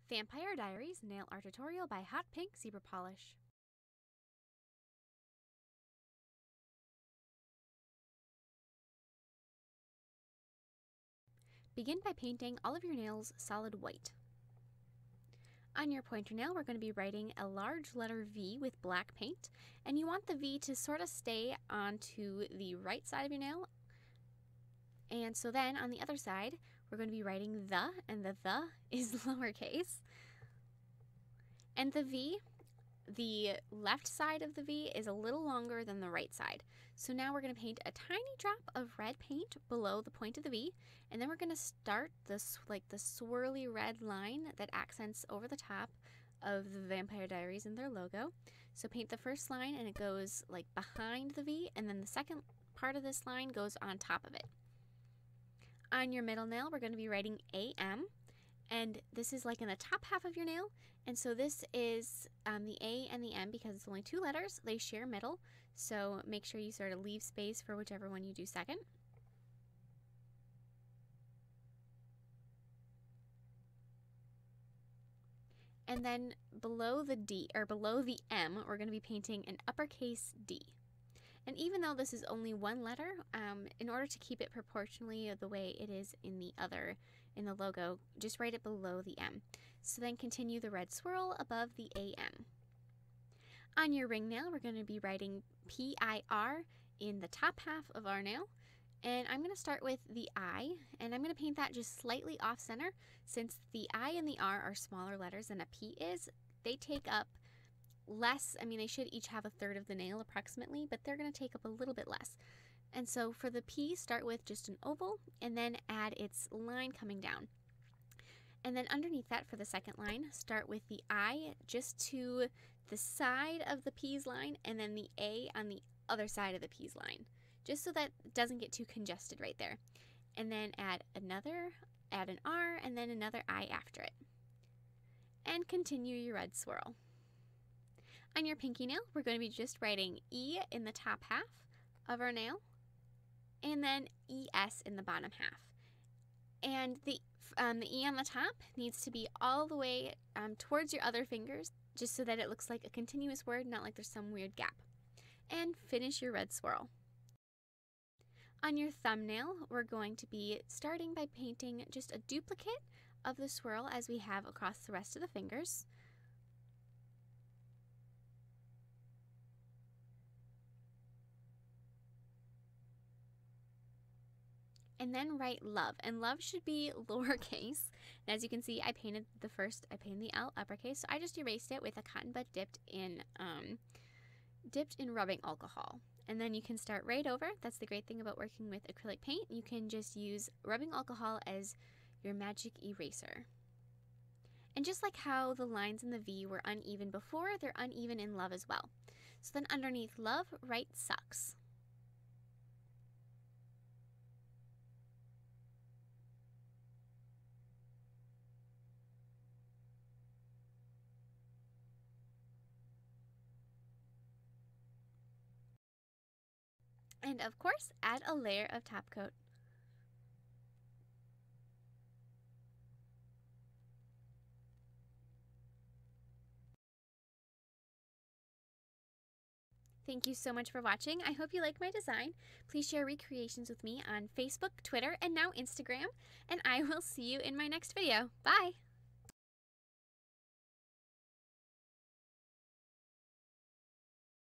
Vampire Diaries Nail Art Tutorial by Hotpinkzebrapolish. Begin by painting all of your nails solid white. On your pointer nail, we're going to be writing a large letter V with black paint, and you want the V to sort of stay onto the right side of your nail. And so then on the other side, we're going to be writing the, and the is lowercase. And the V, the left side of the V is a little longer than the right side. So now we're going to paint a tiny drop of red paint below the point of the V, and then we're going to start this like the swirly red line that accents over the top of the Vampire Diaries and their logo. So paint the first line and it goes like behind the V, and then the second part of this line goes on top of it. On your middle nail, we're going to be writing AM, and this is like in the top half of your nail, and so this is the A and the M because it's only two letters. They share middle, so make sure you sort of leave space for whichever one you do second. And then below the D, or below the M, we're going to be painting an uppercase D. And even though this is only one letter, in order to keep it proportionally the way it is in the logo, just write it below the M. So then continue the red swirl above the AM. On your ring nail, we're going to be writing PIR in the top half of our nail. And I'm going to start with the I, and I'm going to paint that just slightly off center. Since the I and the R are smaller letters than a P is, they take up less. I mean, they should each have a third of the nail approximately, but they're going to take up a little bit less. And so for the P, start with just an oval and then add its line coming down. And then underneath that for the second line, start with the I just to the side of the P's line and then the A on the other side of the P's line, just so that it doesn't get too congested right there. And then add an R and then another I after it. And continue your red swirl. On your pinky nail, we're going to be just writing E in the top half of our nail, and then ES in the bottom half. And the E on the top needs to be all the way towards your other fingers, just so that it looks like a continuous word, not like there's some weird gap. And finish your red swirl. On your thumbnail, we're going to be starting by painting just a duplicate of the swirl as we have across the rest of the fingers. And then write love, and love should be lowercase. And as you can see, I painted the L uppercase, so I just erased it with a cotton bud dipped in rubbing alcohol. And then you can start right over. That's the great thing about working with acrylic paint. You can just use rubbing alcohol as your magic eraser. And just like how the lines in the V were uneven before, they're uneven in love as well. So then underneath love, write sucks. And of course, add a layer of top coat. Thank you so much for watching. I hope you like my design. Please share recreations with me on Facebook, Twitter, and now Instagram. And I will see you in my next video. Bye!